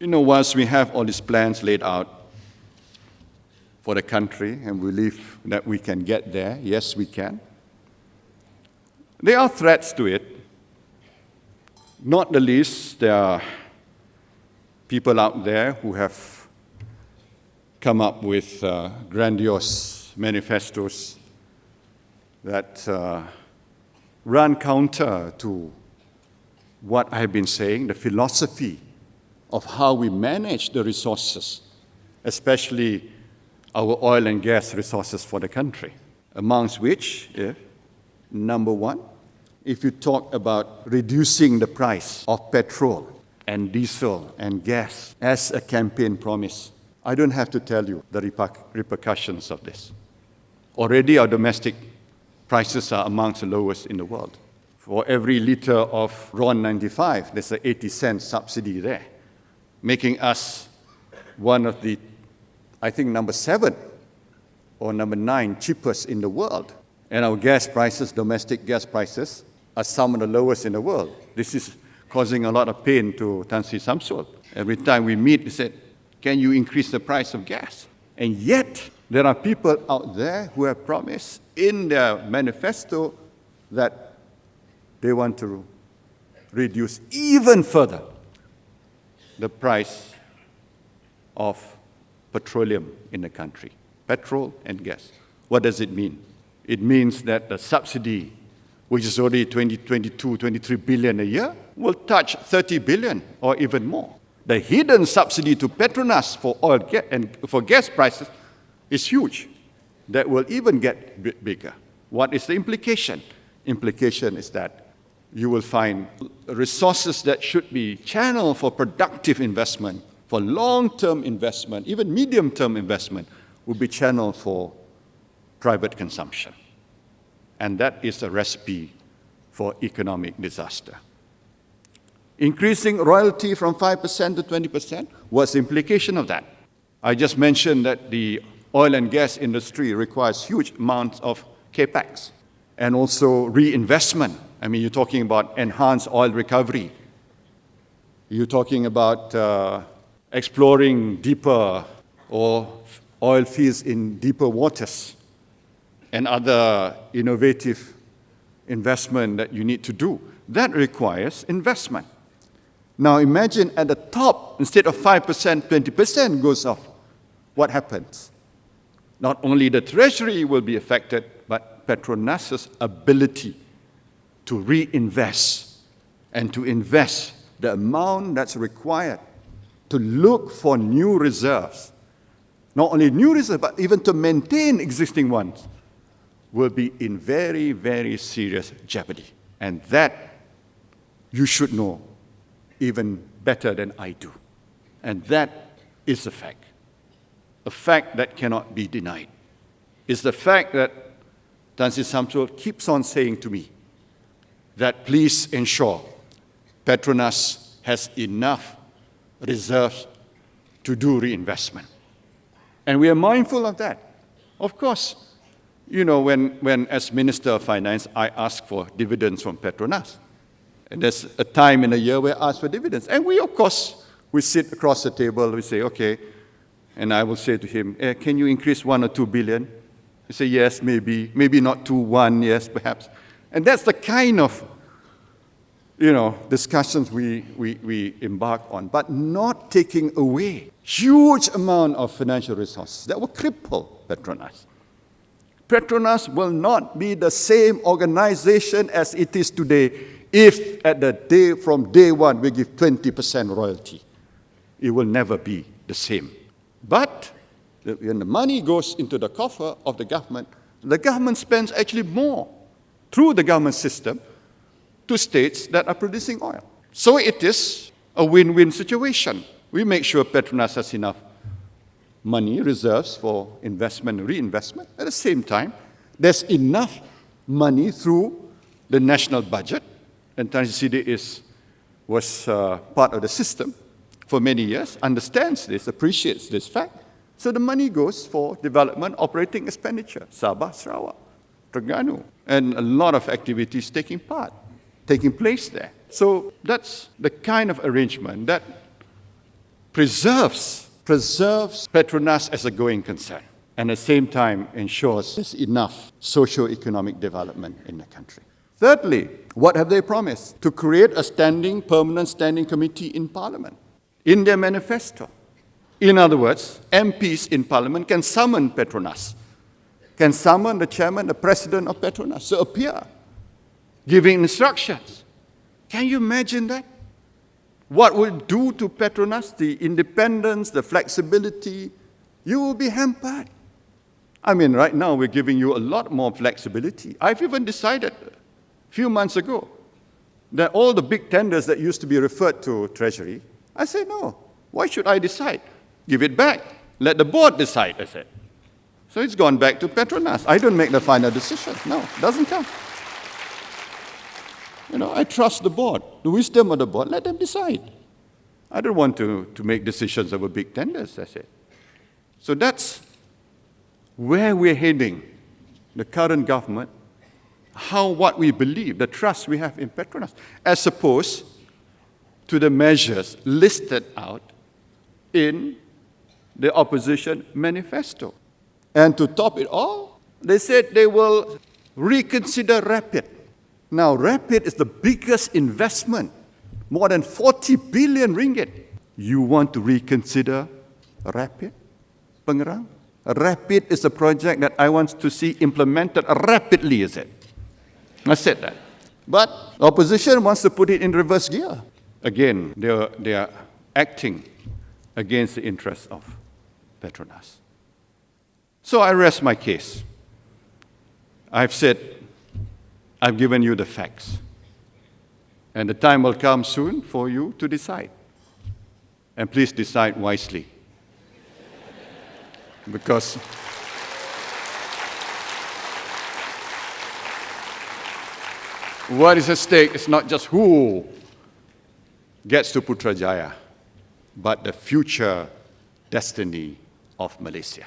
Once we have all these plans laid out for the country and we believe that we can get there, yes, we can, there are threats to it. Not the least, there are people out there who have come up with grandiose manifestos that run counter to what I have been saying, the philosophy of how we manage the resources, especially our oil and gas resources for the country, amongst which, number one, if you talk about reducing the price of petrol and diesel and gas as a campaign promise, I don't have to tell you the repercussions of this. Already our domestic prices are amongst the lowest in the world. For every liter of RON 95, there's an 80-cent subsidy there, making us one of the, I think, number 7 or number 9 cheapest in the world. And our gas prices, domestic gas prices, are some of the lowest in the world. This is causing a lot of pain to Tan Sri Samsul. Every time we meet, he said, can you increase the price of gas? And yet, there are people out there who have promised in their manifesto that they want to reduce even further the price of petroleum in the country, petrol and gas. What does it mean? It means that the subsidy, which is already 23 billion a year, will touch 30 billion or even more. The hidden subsidy to Petronas for oil and for gas prices is huge. That will even get bigger. What is the implication? Implication is that you will find resources that should be channeled for productive investment, for long-term investment, even medium-term investment, will be channeled for private consumption. And that is a recipe for economic disaster. Increasing royalty from 5% to 20%, what's the implication of that? I just mentioned that the oil and gas industry requires huge amounts of capex and also reinvestment. I mean, you're talking about enhanced oil recovery. You're talking about exploring deeper or oil fields in deeper waters and other innovative investment that you need to do. That requires investment. Now imagine at the top, instead of 5%, 20% goes off. What happens? Not only the treasury will be affected, but Petronas's ability to reinvest and to invest the amount that's required to look for new reserves, not only new reserves, but even to maintain existing ones, will be in very, very serious jeopardy. And that you should know even better than I do. And that is a fact that cannot be denied. It's the fact that Tan Sri Samsul keeps on saying to me that please ensure Petronas has enough reserves to do reinvestment. And we are mindful of that. Of course, when as Minister of Finance, I ask for dividends from Petronas. And there's a time in a year where I ask for dividends. And we, of course, we sit across the table, we say, okay, and I will say to him, can you increase 1 or 2 billion? He say, yes, maybe not 2, 1, yes, perhaps. And that's the kind of, discussions we embark on, but not taking away huge amount of financial resources that will cripple Petronas. Petronas will not be the same organization as it is today if from day one we give 20% royalty. It will never be the same. But when the money goes into the coffer of the government spends actually more through the government system to states that are producing oil. So it is a win-win situation. We make sure Petronas has enough money, reserves for investment and reinvestment. At the same time, there's enough money through the national budget, and Tan Sri Sidi was part of the system for many years, understands this, appreciates this fact. So the money goes for development, operating expenditure, Sabah, Sarawak, Terengganu, and a lot of activities taking place there. So that's the kind of arrangement that preserves Petronas as a going concern, and at the same time ensures there's enough socio-economic development in the country. Thirdly, what have they promised? To create a permanent standing committee in Parliament, in their manifesto. In other words, MPs in Parliament can summon Petronas, can summon the chairman, the president of Petronas to appear, giving instructions. Can you imagine that? What will do to Petronas, the independence, the flexibility? You will be hampered. I mean, right now we're giving you a lot more flexibility. I've even decided a few months ago that all the big tenders that used to be referred to Treasury, I said, no, why should I decide? Give it back. Let the board decide, I said. So it's gone back to Petronas. I don't make the final decision. No, it doesn't count. I trust the board, the wisdom of the board. Let them decide. I don't want to make decisions over big tenders, I said. So that's where we're heading, the current government, what we believe, the trust we have in Petronas, as opposed to the measures listed out in the opposition manifesto. And to top it all, they said they will reconsider RAPID. Now, RAPID is the biggest investment, more than 40 billion ringgit. You want to reconsider RAPID, Pengerang? RAPID is a project that I want to see implemented rapidly, is it? I said that. But opposition wants to put it in reverse gear. Again, they are acting against the interests of Petronas. So I rest my case. I've said, I've given you the facts. And the time will come soon for you to decide. And please decide wisely. Because what is at stake is not just who gets to Putrajaya, but the future destiny of Malaysia.